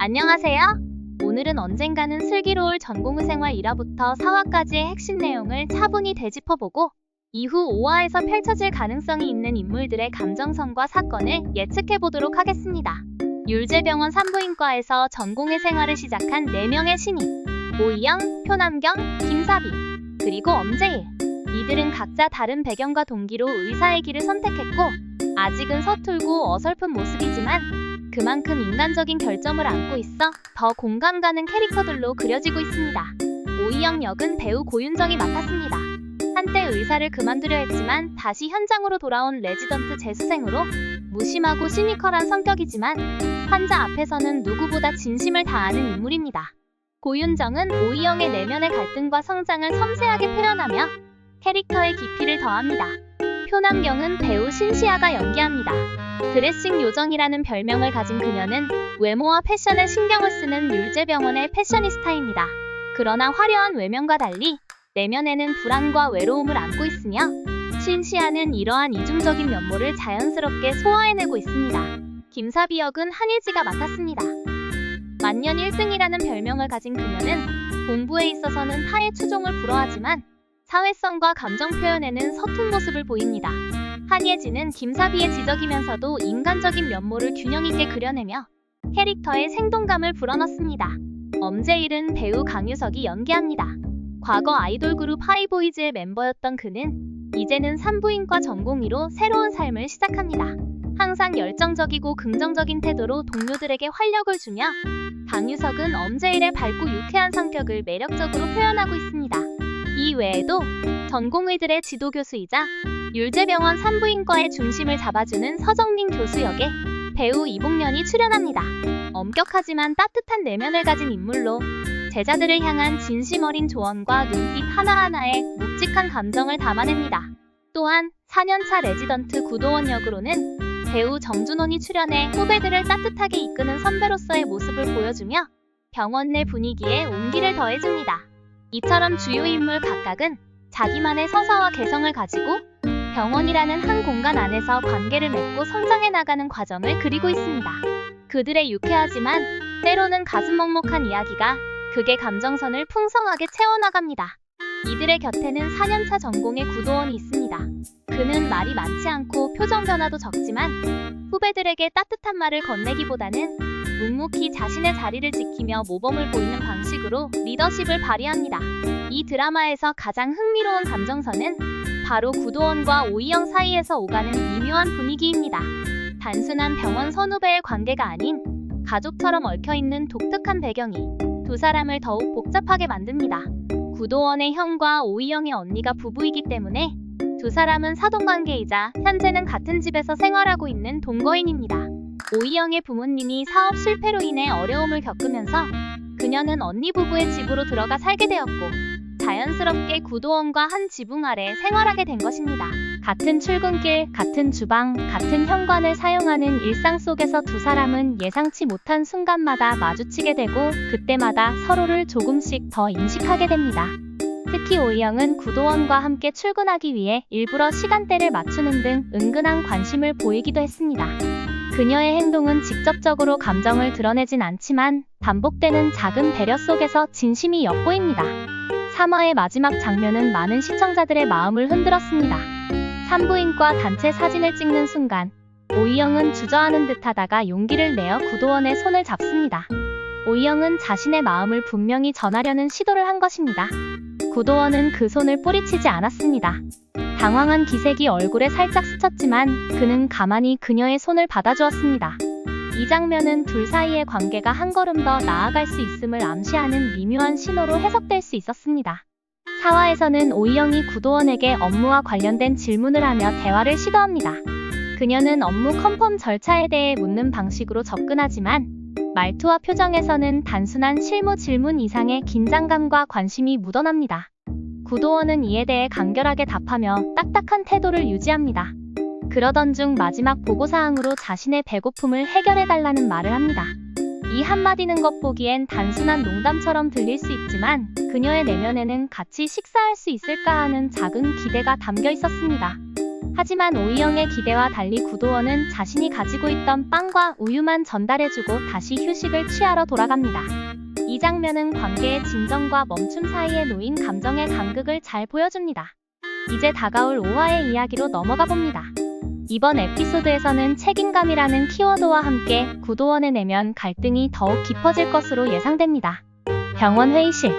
안녕하세요. 오늘은 언젠가는 슬기로울 전공의생활 1화부터 4화까지의 핵심 내용을 차분히 되짚어보고 이후 5화에서 펼쳐질 가능성이 있는 인물들의 감정선과 사건을 예측해보도록 하겠습니다. 율제병원 산부인과에서 전공의생활을 시작한 4명의 신입 오이영, 표남경, 김사비, 그리고 엄재일. 이들은 각자 다른 배경과 동기로 의사의 길을 선택했고 아직은 서툴고 어설픈 모습이지만 그만큼 인간적인 결점을 안고 있어 더 공감 가는 캐릭터들로 그려지고 있습니다. 오이영 역은 배우 고윤정이 맡았습니다. 한때 의사를 그만두려 했지만 다시 현장으로 돌아온 레지던트 재수생으로 무심하고 시니컬한 성격이지만 환자 앞에서는 누구보다 진심을 다하는 인물입니다. 고윤정은 오이영의 내면의 갈등과 성장을 섬세하게 표현하며 캐릭터의 깊이를 더합니다. 표남경은 배우 신시아가 연기합니다. 드레싱 요정이라는 별명을 가진 그녀는 외모와 패션에 신경을 쓰는 율제병원의 패셔니스타입니다. 그러나 화려한 외면과 달리 내면에는 불안과 외로움을 안고 있으며 신시아는 이러한 이중적인 면모를 자연스럽게 소화해내고 있습니다. 김사비 역은 한예지가 맡았습니다. 만년 1등이라는 별명을 가진 그녀는 공부에 있어서는 타의 추종을 불허하지만 사회성과 감정 표현에는 서툰 모습을 보입니다. 한예지는 김사비의 지적이면서도 인간적인 면모를 균형 있게 그려내며 캐릭터의 생동감을 불어넣습니다. 엄재일은 배우 강유석이 연기합니다. 과거 아이돌 그룹 하이보이즈의 멤버였던 그는 이제는 산부인과 전공의로 새로운 삶을 시작합니다. 항상 열정적이고 긍정적인 태도로 동료들에게 활력을 주며 강유석은 엄재일의 밝고 유쾌한 성격을 매력적으로 표현하고 있습니다. 이 외에도 전공의들의 지도교수이자 율제병원 산부인과의 중심을 잡아주는 서정민 교수 역에 배우 이봉련이 출연합니다. 엄격하지만 따뜻한 내면을 가진 인물로 제자들을 향한 진심 어린 조언과 눈빛 하나하나에 묵직한 감정을 담아냅니다. 또한 4년차 레지던트 구도원 역으로는 배우 정준원이 출연해 후배들을 따뜻하게 이끄는 선배로서의 모습을 보여주며 병원 내 분위기에 온기를 더해줍니다. 이처럼 주요 인물 각각은 자기만의 서사와 개성을 가지고 병원이라는 한 공간 안에서 관계를 맺고 성장해 나가는 과정을 그리고 있습니다. 그들의 유쾌하지만 때로는 가슴 먹먹한 이야기가 극의 감정선을 풍성하게 채워나갑니다. 이들의 곁에는 4년차 전공의 구도원이 있습니다. 그는 말이 많지 않고 표정 변화도 적지만 후배들에게 따뜻한 말을 건네기보다는 묵묵히 자신의 자리를 지키며 모범을 보이는 방식으로 리더십을 발휘합니다. 이 드라마에서 가장 흥미로운 감정선은 바로 구도원과 오이영 사이에서 오가는 미묘한 분위기입니다. 단순한 병원 선후배의 관계가 아닌 가족처럼 얽혀있는 독특한 배경이 두 사람을 더욱 복잡하게 만듭니다. 구도원의 형과 오이영의 언니가 부부이기 때문에 두 사람은 사돈관계이자 현재는 같은 집에서 생활하고 있는 동거인입니다. 오이영의 부모님이 사업 실패로 인해 어려움을 겪으면서 그녀는 언니 부부의 집으로 들어가 살게 되었고 자연스럽게 구도원과 한 지붕 아래 생활하게 된 것입니다. 같은 출근길, 같은 주방, 같은 현관을 사용하는 일상 속에서 두 사람은 예상치 못한 순간마다 마주치게 되고 그때마다 서로를 조금씩 더 인식하게 됩니다. 특히 오이영은 구도원과 함께 출근하기 위해 일부러 시간대를 맞추는 등 은근한 관심을 보이기도 했습니다. 그녀의 행동은 직접적으로 감정을 드러내진 않지만 반복되는 작은 배려 속에서 진심이 엿보입니다. 3화의 마지막 장면은 많은 시청자들의 마음을 흔들었습니다. 산부인과 단체 사진을 찍는 순간 오이영은 주저하는 듯하다가 용기를 내어 구도원의 손을 잡습니다. 오이영은 자신의 마음을 분명히 전하려는 시도를 한 것입니다. 구도원은 그 손을 뿌리치지 않았습니다. 당황한 기색이 얼굴에 살짝 스쳤지만 그는 가만히 그녀의 손을 받아주었습니다. 이 장면은 둘 사이의 관계가 한 걸음 더 나아갈 수 있음을 암시하는 미묘한 신호로 해석될 수 있었습니다. 4화에서는 오이영이 구도원에게 업무와 관련된 질문을 하며 대화를 시도합니다. 그녀는 업무 컨펌 절차에 대해 묻는 방식으로 접근하지만 말투와 표정에서는 단순한 실무 질문 이상의 긴장감과 관심이 묻어납니다. 구도원은 이에 대해 간결하게 답하며 딱딱한 태도를 유지합니다. 그러던 중 마지막 보고사항으로 자신의 배고픔을 해결해달라는 말을 합니다. 이 한마디는 겉보기엔 단순한 농담처럼 들릴 수 있지만 그녀의 내면에는 같이 식사할 수 있을까 하는 작은 기대가 담겨 있었습니다. 하지만 오이영의 기대와 달리 구도원은 자신이 가지고 있던 빵과 우유만 전달해주고 다시 휴식을 취하러 돌아갑니다. 이 장면은 관계의 진정과 멈춤 사이에 놓인 감정의 간극을 잘 보여줍니다. 이제 다가올 5화의 이야기로 넘어가 봅니다. 이번 에피소드에서는 책임감이라는 키워드와 함께 구도원의 내면 갈등이 더욱 깊어질 것으로 예상됩니다. 병원 회의실.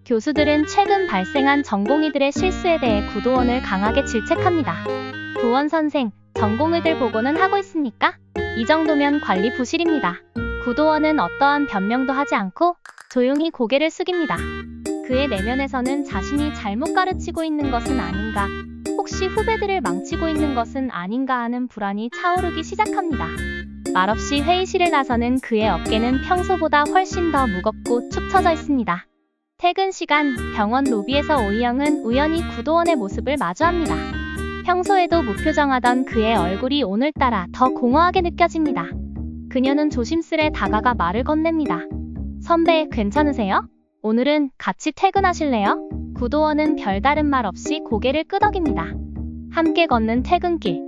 교수들은 최근 발생한 전공의들의 실수에 대해 구도원을 강하게 질책합니다. 도원 선생, 전공의들 보고는 하고 있습니까? 이 정도면 관리 부실입니다. 구도원은 어떠한 변명도 하지 않고 조용히 고개를 숙입니다. 그의 내면에서는 자신이 잘못 가르치고 있는 것은 아닌가, 혹시 후배들을 망치고 있는 것은 아닌가 하는 불안이 차오르기 시작합니다. 말없이 회의실을 나서는 그의 어깨는 평소보다 훨씬 더 무겁고 축 처져 있습니다. 퇴근 시간, 병원 로비에서 오이영은 우연히 구도원의 모습을 마주합니다. 평소에도 무표정하던 그의 얼굴이 오늘따라 더 공허하게 느껴집니다. 그녀는 조심스레 다가가 말을 건넵니다. 선배, 괜찮으세요? 오늘은 같이 퇴근하실래요? 구도원은 별다른 말 없이 고개를 끄덕입니다. 함께 걷는 퇴근길.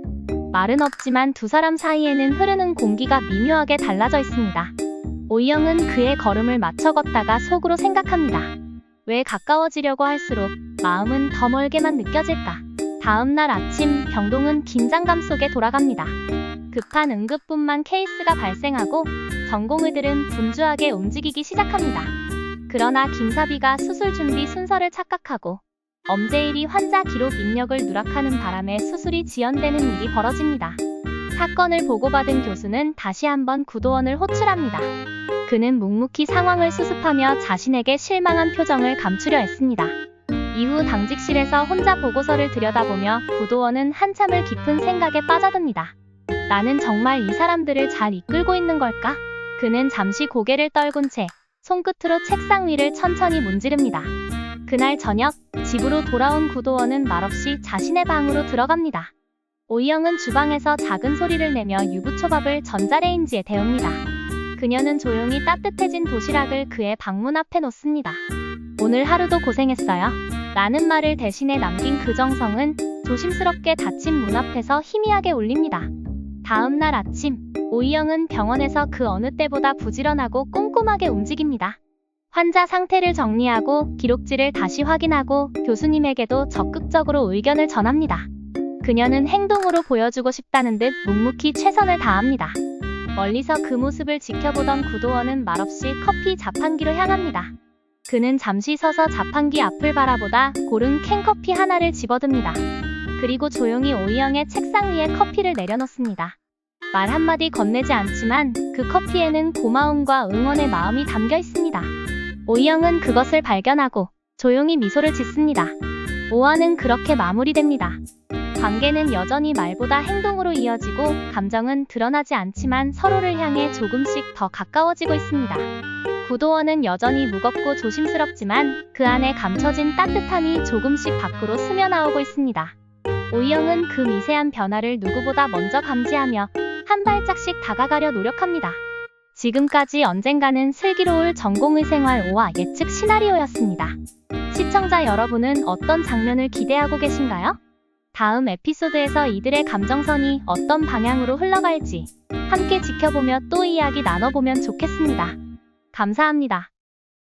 말은 없지만 두 사람 사이에는 흐르는 공기가 미묘하게 달라져 있습니다. 오이영은 그의 걸음을 맞춰 걷다가 속으로 생각합니다. 왜 가까워지려고 할수록 마음은 더 멀게만 느껴질까? 다음 날 아침, 병동은 긴장감 속에 돌아갑니다. 급한 응급분만 케이스가 발생하고 전공의들은 분주하게 움직이기 시작합니다. 그러나 김사비가 수술 준비 순서를 착각하고 엄재일이 환자 기록 입력을 누락하는 바람에 수술이 지연되는 일이 벌어집니다. 사건을 보고받은 교수는 다시 한번 구도원을 호출합니다. 그는 묵묵히 상황을 수습하며 자신에게 실망한 표정을 감추려 했습니다. 이후 당직실에서 혼자 보고서를 들여다보며 구도원은 한참을 깊은 생각에 빠져듭니다. 나는 정말 이 사람들을 잘 이끌고 있는 걸까? 그는 잠시 고개를 떨군 채 손끝으로 책상 위를 천천히 문지릅니다. 그날 저녁, 집으로 돌아온 구도원은 말없이 자신의 방으로 들어갑니다. 오이영은 주방에서 작은 소리를 내며 유부초밥을 전자레인지에 데웁니다. 그녀는 조용히 따뜻해진 도시락을 그의 방문 앞에 놓습니다. 오늘 하루도 고생했어요. 라는 말을 대신에 남긴 그 정성은 조심스럽게 닫힌 문 앞에서 희미하게 울립니다. 다음 날 아침, 오이영은 병원에서 그 어느 때보다 부지런하고 꼼꼼하게 움직입니다. 환자 상태를 정리하고 기록지를 다시 확인하고 교수님에게도 적극적으로 의견을 전합니다. 그녀는 행동으로 보여주고 싶다는 듯 묵묵히 최선을 다합니다. 멀리서 그 모습을 지켜보던 구도원은 말없이 커피 자판기로 향합니다. 그는 잠시 서서 자판기 앞을 바라보다 고른 캔커피 하나를 집어듭니다. 그리고 조용히 오이영의 책상 위에 커피를 내려놓습니다. 말 한마디 건네지 않지만 그 커피에는 고마움과 응원의 마음이 담겨 있습니다. 오이영은 그것을 발견하고 조용히 미소를 짓습니다. 5화는 그렇게 마무리됩니다. 관계는 여전히 말보다 행동으로 이어지고 감정은 드러나지 않지만 서로를 향해 조금씩 더 가까워지고 있습니다. 구도원은 여전히 무겁고 조심스럽지만 그 안에 감춰진 따뜻함이 조금씩 밖으로 스며나오고 있습니다. 오이영은 그 미세한 변화를 누구보다 먼저 감지하며 한 발짝씩 다가가려 노력합니다. 지금까지 언젠가는 슬기로울 전공의 생활 5화 예측 시나리오였습니다. 시청자 여러분은 어떤 장면을 기대하고 계신가요? 다음 에피소드에서 이들의 감정선이 어떤 방향으로 흘러갈지 함께 지켜보며 또 이야기 나눠보면 좋겠습니다. 감사합니다.